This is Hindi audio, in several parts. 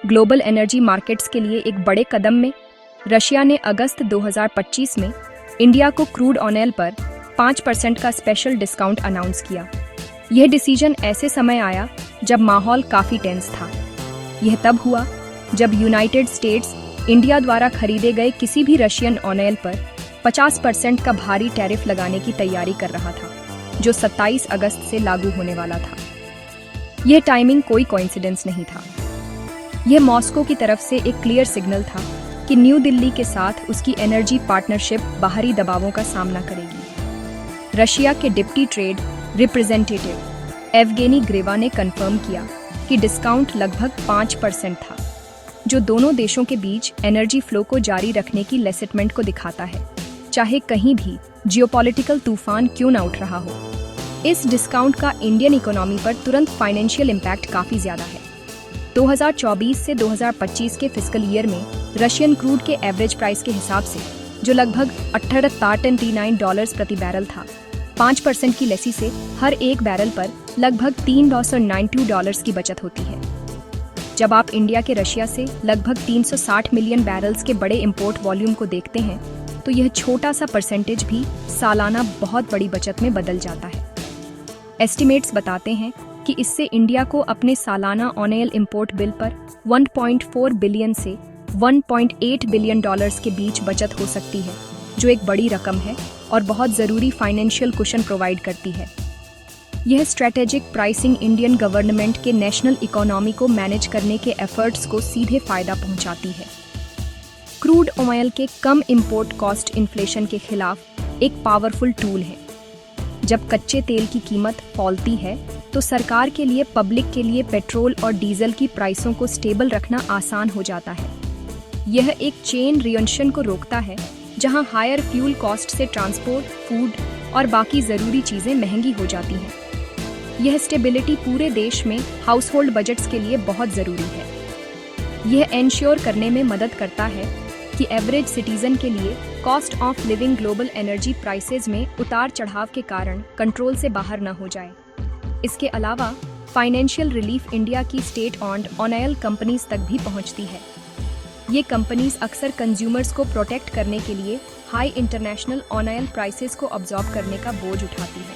ग्लोबल एनर्जी मार्केट्स के लिए एक बड़े कदम में रशिया ने अगस्त 2025 में इंडिया को क्रूड ऑयल पर 5% का स्पेशल डिस्काउंट अनाउंस किया। यह डिसीजन ऐसे समय आया जब माहौल काफी टेंस था। यह तब हुआ जब यूनाइटेड स्टेट्स इंडिया द्वारा खरीदे गए किसी भी रशियन ऑयल पर 50% का भारी टैरिफ लगाने की तैयारी कर रहा था, जो 27 अगस्त से लागू होने वाला था। यह टाइमिंग कोई कोइंसिडेंस नहीं था। यह मॉस्को की तरफ से एक क्लियर सिग्नल था कि न्यू दिल्ली के साथ उसकी एनर्जी पार्टनरशिप बाहरी दबावों का सामना करेगी। रशिया के डिप्टी ट्रेड रिप्रेजेंटेटिव एवगेनी ग्रेवा ने कंफर्म किया कि डिस्काउंट लगभग 5% था, जो दोनों देशों के बीच एनर्जी फ्लो को जारी रखने की लेसिटमेंट को दिखाता है, चाहे कहीं भी जियोपॉलिटिकल तूफान क्यों न उठ रहा हो। इस डिस्काउंट का इंडियन इकोनॉमी पर तुरंत फाइनेंशियल इम्पैक्ट काफी ज्यादा है। 2024 से 2025 के फिस्कल ईयर में रशियन क्रूड के एवरेज प्राइस के हिसाब से, जो लगभग $18.39 प्रति बैरल था, 5% की लेसी से हर एक बैरल पर लगभग $3.92 की बचत होती है। जब आप इंडिया के रशिया से लगभग 360 मिलियन बैरल्स के बड़े इंपोर्ट वॉल्यूम को देखते हैं, तो यह छोटा सा परसेंटेज भी सालाना बहुत बड़ी बचत में बदल जाता है। एस्टिमेट्स बताते हैं कि इससे इंडिया को अपने सालाना ऑयल इंपोर्ट बिल पर 1.4 बिलियन से 1.8 बिलियन डॉलर्स के बीच बचत हो सकती है, जो एक बड़ी रकम है और बहुत ज़रूरी फाइनेंशियल कुशन प्रोवाइड करती है। यह स्ट्रेटेजिक प्राइसिंग इंडियन गवर्नमेंट के नेशनल इकोनॉमी को मैनेज करने के एफर्ट्स को सीधे फायदा पहुंचाती है। क्रूड ऑयल के कम इंपोर्ट कॉस्ट इन्फ्लेशन के खिलाफ एक पावरफुल टूल है। जब कच्चे तेल की कीमत फॉलती है, तो सरकार के लिए पब्लिक के लिए पेट्रोल और डीजल की प्राइसों को स्टेबल रखना आसान हो जाता है। यह एक चेन रिएक्शन को रोकता है, जहां हायर फ्यूल कॉस्ट से ट्रांसपोर्ट, फूड और बाकी ज़रूरी चीज़ें महंगी हो जाती हैं। यह स्टेबिलिटी पूरे देश में हाउस होल्ड बजट्स के लिए बहुत ज़रूरी है। यह एंश्योर करने में मदद करता है कि एवरेज सिटीजन के लिए cost of living global energy prices में उतार चढ़ाव के कारण कंट्रोल से बाहर न हो जाए। इसके अलावा फाइनेंशियल रिलीफ इंडिया की स्टेट ऑन्ड ऑयल कंपनीज तक भी पहुंचती है। ये कंपनीज अक्सर कंज्यूमर्स को प्रोटेक्ट करने के लिए हाई इंटरनेशनल ऑयल प्राइसेस को अब्जॉर्ब करने का बोझ उठाती है,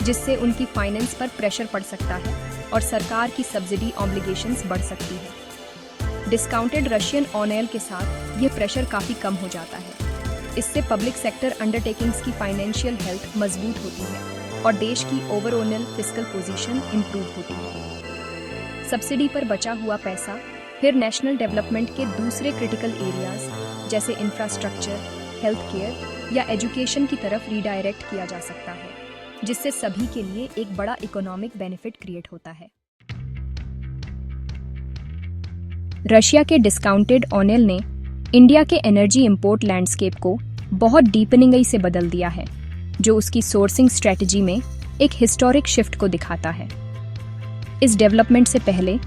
जिससे उनकी फाइनेंस पर प्रेशर पड़ सकता है और सरकार की सब्सिडी ऑब्लिगेशंस बढ़ सकती है। डिस्काउंटेड रशियन ऑयल के साथ यह प्रेशर काफ़ी कम हो जाता है। इससे पब्लिक सेक्टर अंडरटेकिंग्स की फाइनेंशियल हेल्थ मजबूत होती है और देश की ओवरऑल फिस्कल पोजीशन इंप्रूव होती है। सब्सिडी पर बचा हुआ पैसा फिर नेशनल डेवलपमेंट के दूसरे क्रिटिकल एरियाज जैसे इंफ्रास्ट्रक्चर, हेल्थ केयर या एजुकेशन की तरफ रीडायरेक्ट किया जा सकता है, जिससे सभी के लिए एक बड़ा इकोनॉमिक बेनिफिट क्रिएट होता है। रशिया के डिस्काउंटेड ऑयल ने इंडिया के एनर्जी इंपोर्ट लैंडस्केप को बहुत डीपनिंग से बदल दिया है, जो उसकी सोर्सिंग स्ट्रेटजी में एक हिस्टोरिक शिफ्ट को दिखाता है। इस डेवलपमेंट से पहले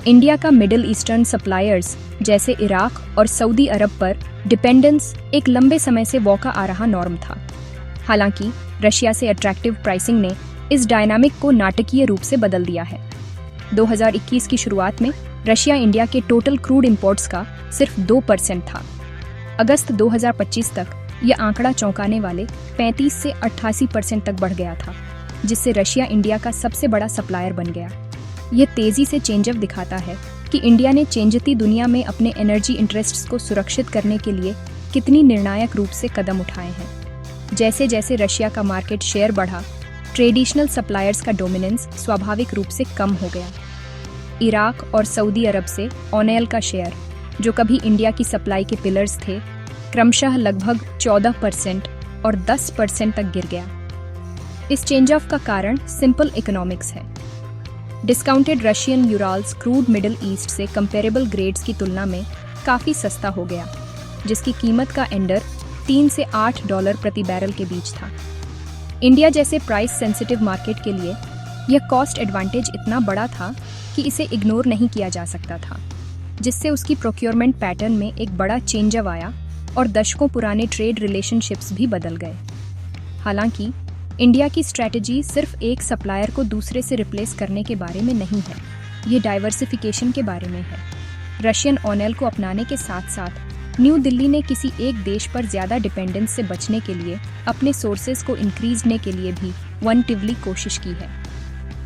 इंडिया का मिडिल ईस्टर्न सप्लायर्स जैसे इराक और सऊदी अरब पर डिपेंडेंस एक लंबे समय से वॉका आ रहा नॉर्म था। हालांकि रशिया से अट्रैक्टिव प्राइसिंग ने इस डायनामिक को नाटकीय रूप से बदल दिया है। 2021 की शुरुआत में रशिया इंडिया के टोटल क्रूड इंपोर्ट्स का सिर्फ 2% था। अगस्त 2025 तक यह आंकड़ा चौंकाने वाले 35 से 88% तक बढ़ गया था, जिससे रशिया इंडिया का सबसे बड़ा सप्लायर बन गया। यह तेजी से चेंजअप दिखाता है कि इंडिया ने चेंजती दुनिया में अपने एनर्जी इंटरेस्ट्स को सुरक्षित करने के लिए कितनी निर्णायक रूप से कदम उठाए हैं। जैसे जैसे रशिया का मार्केट शेयर बढ़ा, ट्रेडिशनल सप्लायर्स का डोमिनेंस स्वाभाविक रूप से कम हो गया। इराक और सऊदी अरब से ऑयल का शेयर, जो कभी इंडिया की सप्लाई के पिलर्स थे, क्रमशः लगभग 14% और 10% तक गिर गया। इस चेंजअप का कारण सिंपल इकोनॉमिक्स है। Discounted Russian Urals crude middle east से कंपेरेबल ग्रेड्स की तुलना में काफ़ी सस्ता हो गया, जिसकी कीमत का एंडर $3 से $8 प्रति बैरल के बीच था। इंडिया जैसे प्राइस सेंसिटिव मार्केट के लिए यह कॉस्ट एडवांटेज इतना बड़ा था कि इसे इग्नोर नहीं किया जा सकता था, जिससे उसकी प्रोक्योरमेंट पैटर्न में एक बड़ा चेंजअप आया और दशकों पुराने ट्रेड रिलेशनशिप्स भी बदल गए। हालांकि इंडिया की स्ट्रैटेजी सिर्फ एक सप्लायर को दूसरे से रिप्लेस करने के बारे में नहीं है, ये डाइवर्सिफिकेशन के बारे में है। रशियन ऑयल को अपनाने के साथ साथ न्यू दिल्ली ने किसी एक देश पर ज्यादा डिपेंडेंस से बचने के लिए अपने सोर्सेज को इंक्रीजने के लिए भी वनटिवली कोशिश की है।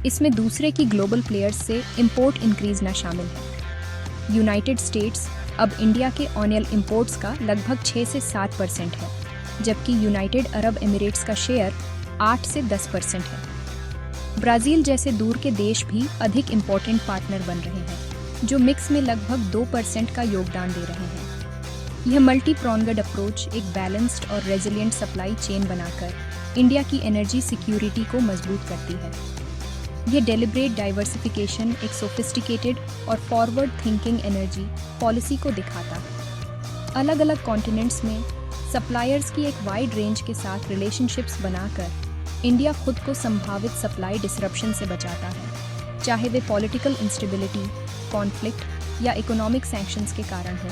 इसमें दूसरे की ग्लोबल प्लेयर्स से इंपोर्ट इंक्रीज न शामिल है। यूनाइटेड स्टेट्स अब इंडिया के ऑयल इंपोर्ट्स का लगभग 6 से 7% है, जबकि यूनाइटेड अरब एमिरेट्स का शेयर 8 से 10% है। ब्राजील जैसे दूर के देश भी अधिक इम्पोर्टेंट पार्टनर बन रहे हैं, जो मिक्स में लगभग 2% का योगदान दे रहे हैं। यह मल्टी प्रोंगड अप्रोच एक बैलेंस्ड और रेजिलिएंट सप्लाई चेन बनाकर इंडिया की एनर्जी सिक्योरिटी को मजबूत करती है। यह डेलिब्रेट डाइवर्सिफिकेशन एक सोफिस्टिकेटेड और फॉरवर्ड थिंकिंग एनर्जी पॉलिसी को दिखाता है। अलग अलग कॉन्टिनेंट्स में सप्लायर्स की एक वाइड रेंज के साथ रिलेशनशिप्स बनाकर इंडिया खुद को संभावित सप्लाई डिसरप्शन से बचाता है, चाहे वे पॉलिटिकल इंस्टेबिलिटी, कॉन्फ्लिक्ट या इकोनॉमिक सैंक्शंस के कारण हो।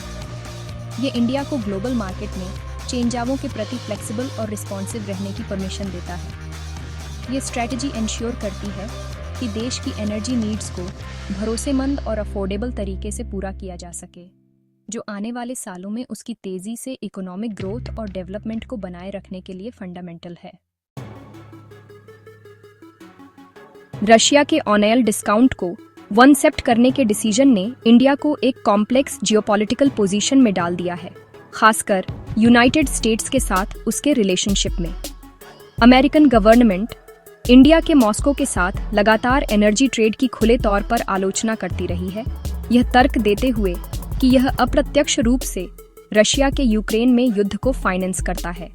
ये इंडिया को ग्लोबल मार्केट में चेंजावों के प्रति फ्लेक्सिबल और रिस्पॉन्सिव रहने की परमिशन देता है। ये स्ट्रैटेजी इंश्योर करती है कि देश की एनर्जी नीड्स को भरोसेमंद और अफोर्डेबल तरीके से पूरा किया जा सके, जो आने वाले सालों में उसकी तेजी से इकोनॉमिक ग्रोथ और डेवलपमेंट को बनाए रखने के लिए फंडामेंटल है। रशिया के ऑयल डिस्काउंट को वन एक्सेप्ट करने के डिसीजन ने इंडिया को एक कॉम्प्लेक्स जियोपॉलिटिकल पोजीशन में डाल दिया है, खासकर यूनाइटेड स्टेट्स के साथ उसके रिलेशनशिप में। अमेरिकन गवर्नमेंट इंडिया के मॉस्को के साथ लगातार एनर्जी ट्रेड की खुले तौर पर आलोचना करती रही है, यह तर्क देते हुए कि यह अप्रत्यक्ष रूप से रशिया के यूक्रेन में युद्ध को फाइनेंस करता है।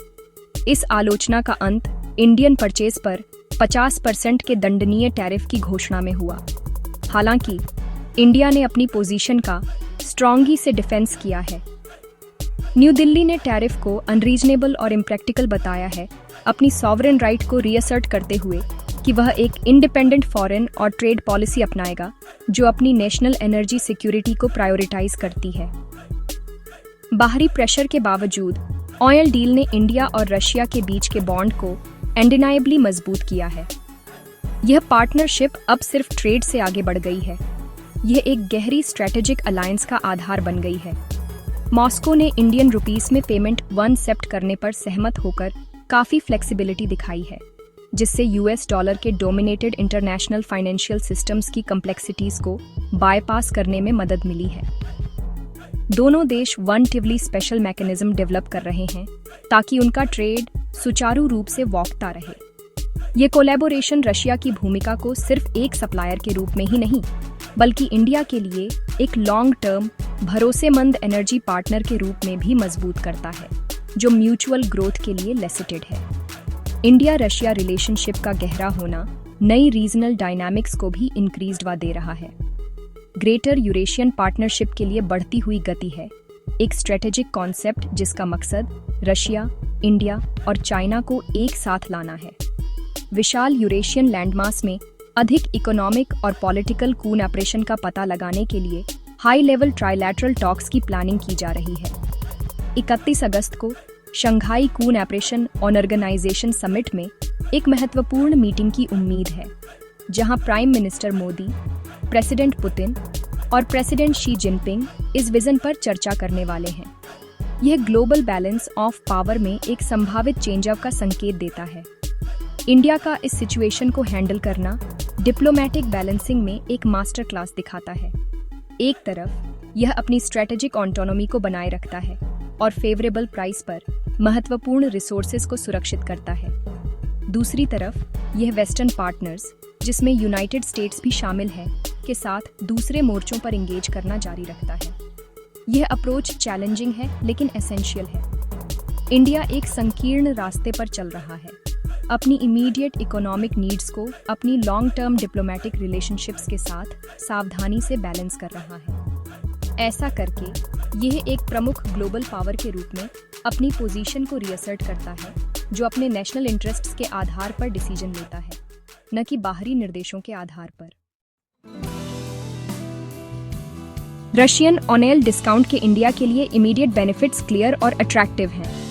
इस आलोचना का अंत इंडियन परचेज पर 50% के दंडनीय टैरिफ की घोषणा में हुआ। हालांकि इंडिया ने अपनी पोजीशन का स्ट्रांगी से डिफेंस किया है। न्यू दिल्ली ने टैरिफ को अनरीजनेबल और इम्प्रैक्टिकल बताया है, अपनी सॉवरेन राइट को रीअसर्ट करते हुए कि वह एक इंडिपेंडेंट फॉरेन और ट्रेड पॉलिसी अपनाएगा जो अपनी नेशनल एनर्जी सिक्योरिटी को प्रायोरिटाइज करती है। बाहरी प्रेशर के बावजूद ऑयल डील ने इंडिया और रशिया के बीच के बॉन्ड को अनडिनाएबली मजबूत किया है। यह पार्टनरशिप अब सिर्फ ट्रेड से आगे बढ़ गई है, यह एक गहरी स्ट्रेटेजिक अलायंस का आधार बन गई है। मॉस्को ने इंडियन रुपीस में पेमेंट वन एक्सेप्ट करने पर सहमत होकर काफी फ्लेक्सिबिलिटी दिखाई है, जिससे यूएस डॉलर के डोमिनेटेड इंटरनेशनल फाइनेंशियल सिस्टम्स की कम्प्लेक्सिटीज को बायपास करने में मदद मिली है। दोनों देश वनटिवली स्पेशल मैकेनिज्म डेवलप कर रहे हैं ताकि उनका ट्रेड सुचारू रूप से वॉकता रहे। ये कोलैबोरेशन रशिया की भूमिका को सिर्फ एक सप्लायर के रूप में ही नहीं, बल्कि इंडिया के लिए एक लॉन्ग टर्म भरोसेमंद एनर्जी पार्टनर के रूप में भी मजबूत करता है, जो म्यूचुअल ग्रोथ के लिए लेसिटेड है। इंडिया रशिया रिलेशनशिप का गहरा होना नई रीजनल डायनामिक्स को भी इंक्रीज्ड दे रहा है। ग्रेटर यूरेशियन पार्टनरशिप के लिए बढ़ती हुई गति है, एक स्ट्रेटेजिक कॉन्सेप्ट जिसका मकसद रशिया, इंडिया और चाइना को एक साथ लाना है। विशाल यूरेशियन लैंडमास में अधिक इकोनॉमिक और पॉलिटिकल कूनऑपरेशन का पता लगाने के लिए हाई लेवल ट्राइलैटरल टॉक्स की प्लानिंग की जा रही है। 31 अगस्त को शंघाई कूनऑपरेशन ऑर्गेनाइजेशन समिट में एक महत्वपूर्ण मीटिंग की उम्मीद है, जहां prime minister Modi, president Putin और प्रेसिडेंट शी जिनपिंग इस विजन पर चर्चा करने वाले हैं। यह ग्लोबल बैलेंस ऑफ पावर में एक संभावित चेंजअप का संकेत देता है। इंडिया का इस सिचुएशन को हैंडल करना डिप्लोमेटिक बैलेंसिंग में एक मास्टर क्लास दिखाता है। एक तरफ यह अपनी स्ट्रेटेजिक ऑटोनॉमी को बनाए रखता है और फेवरेबल प्राइस पर महत्वपूर्ण रिसोर्सेज को सुरक्षित करता है। दूसरी तरफ यह वेस्टर्न पार्टनर्स, जिसमें यूनाइटेड स्टेट्स भी शामिल है, के साथ दूसरे मोर्चों पर एंगेज करना जारी रखता है। यह अप्रोच चैलेंजिंग है लेकिन एसेंशियल है। इंडिया एक संकीर्ण रास्ते पर चल रहा है, अपनी इमीडिएट इकोनॉमिक नीड्स को अपनी लॉन्ग टर्म डिप्लोमेटिक रिलेशनशिप्स के साथ सावधानी से बैलेंस कर रहा है। ऐसा करके यह एक प्रमुख ग्लोबल पावर के रूप में अपनी पोजीशन को रीअसर्ट करता है, जो अपने नेशनल इंटरेस्ट्स के आधार पर डिसीजन लेता है, न कि बाहरी निर्देशों के आधार पर। रशियन ऑयल डिस्काउंट के इंडिया के लिए इमीडिएट बेनिफिट्स क्लियर और अट्रैक्टिव हैं।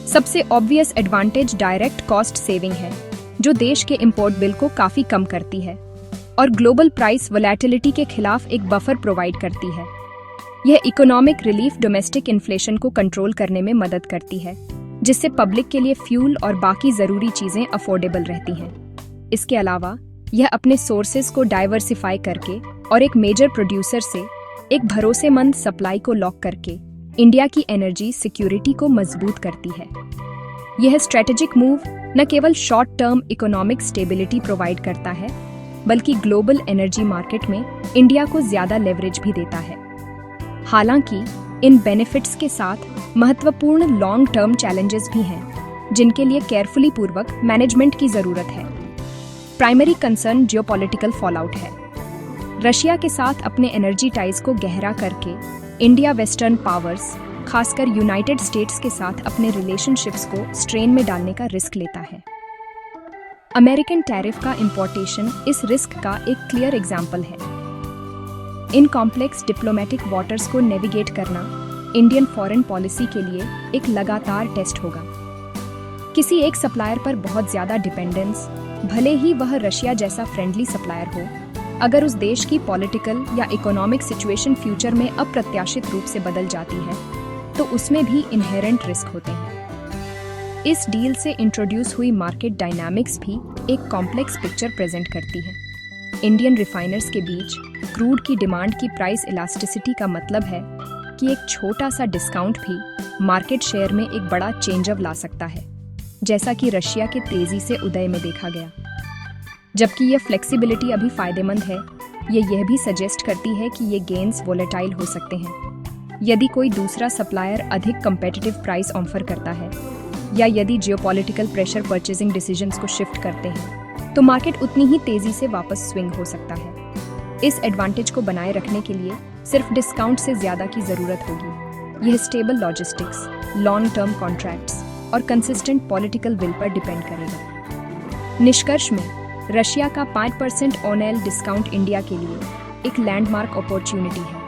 सबसे obvious advantage direct cost saving है, जो देश के इंपोर्ट बिल को काफी कम करती है और ग्लोबल प्राइस वोलेटिलिटी के खिलाफ एक बफर प्रोवाइड करती है। यह इकोनॉमिक रिलीफ डोमेस्टिक इन्फ्लेशन को कंट्रोल करने में मदद करती है, जिससे पब्लिक के लिए फ्यूल और बाकी जरूरी चीजें अफोर्डेबल रहती हैं। इसके अलावा यह अपने सोर्सेज को डाइवर्सिफाई करके और एक मेजर प्रोड्यूसर से एक भरोसेमंद सप्लाई को लॉक करके इंडिया की एनर्जी सिक्योरिटी को मजबूत करती है। यह स्ट्रेटेजिक मूव न केवल short term economic stability provide करता है, बल्कि ग्लोबल एनर्जी मार्केट में इंडिया को ज्यादा लेवरेज भी देता है। हालांकि इन बेनिफिट्स के साथ महत्वपूर्ण लॉन्ग टर्म चैलेंजेस भी हैं, जिनके लिए केयरफुली पूर्वक मैनेजमेंट की जरूरत है। प्राइमरी कंसर्न जियोपॉलिटिकल फॉलआउट है। रशिया के साथ अपने एनर्जी टाइज को गहरा करके इंडिया वेस्टर्न पावर्स, खासकर यूनाइटेड स्टेट्स के साथ अपने रिलेशनशिप्स को स्ट्रेन में डालने का रिस्क लेता है। अमेरिकन टैरिफ का इंपोर्टेशन इस रिस्क का एक क्लियर एग्जाम्पल है। इन कॉम्प्लेक्स डिप्लोमेटिक वाटर्स को नेविगेट करना इंडियन फॉरेन पॉलिसी के लिए एक लगातार टेस्ट होगा। किसी एक सप्लायर पर बहुत ज्यादा डिपेंडेंस, भले ही वह रशिया जैसा फ्रेंडली सप्लायर हो, अगर उस देश की पॉलिटिकल या इकोनॉमिक सिचुएशन फ्यूचर में अप्रत्याशित रूप से बदल जाती है, तो उसमें भी इनहेरेंट रिस्क होते हैं। इस डील से इंट्रोड्यूस हुई मार्केट डायनामिक्स भी एक कॉम्प्लेक्स पिक्चर प्रेजेंट करती है। इंडियन रिफाइनर्स के बीच क्रूड की डिमांड की प्राइस इलास्टिसिटी का मतलब है कि एक छोटा सा डिस्काउंट भी मार्केट शेयर में एक बड़ा चेंजअप ला सकता है, जैसा कि रशिया के तेजी से उदय में देखा गया। जबकि यह फ्लेक्सिबिलिटी अभी फायदेमंद है, यह भी सजेस्ट करती है कि ये गेन्स वोलेटाइल हो सकते हैं। यदि कोई दूसरा सप्लायर अधिक कंपेटिटिव प्राइस ऑफर करता है, या यदि जियोपॉलिटिकल प्रेशर परचेजिंग डिसीजंस को शिफ्ट करते हैं, तो मार्केट उतनी ही तेजी से वापस स्विंग हो सकता है। इस एडवांटेज को बनाए रखने के लिए सिर्फ डिस्काउंट से ज्यादा की जरूरत होगी। यह stable logistics, long term contracts और कंसिस्टेंट पॉलिटिकल विल पर डिपेंड करेगा। निष्कर्ष में रशिया का 5% ऑन ऑयल डिस्काउंट इंडिया के लिए एक लैंडमार्क अपॉर्चुनिटी है,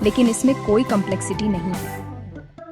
लेकिन इसमें कोई कॉम्प्लेक्सिटी नहीं है।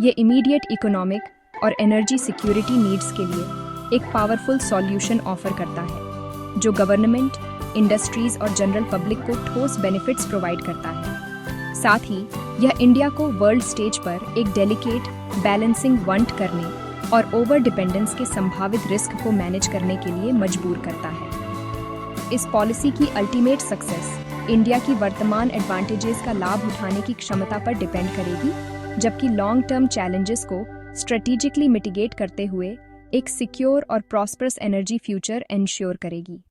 ये इमीडिएट इकोनॉमिक और एनर्जी सिक्योरिटी नीड्स के लिए एक पावरफुल सॉल्यूशन ऑफर करता है, जो गवर्नमेंट, इंडस्ट्रीज और जनरल पब्लिक को ठोस बेनिफिट्स प्रोवाइड करता है। साथ ही यह इंडिया को वर्ल्ड स्टेज पर एक डेलिकेट बैलेंसिंग वंट करने और ओवर डिपेंडेंस के संभावित रिस्क को मैनेज करने के लिए मजबूर करता है। इस पॉलिसी की अल्टीमेट सक्सेस इंडिया की वर्तमान एडवांटेजेस का लाभ उठाने की क्षमता पर डिपेंड करेगी, जबकि लॉन्ग टर्म चैलेंजेस को स्ट्रेटेजिकली मिटिगेट करते हुए एक सिक्योर और प्रॉस्परस एनर्जी फ्यूचर एंश्योर करेगी।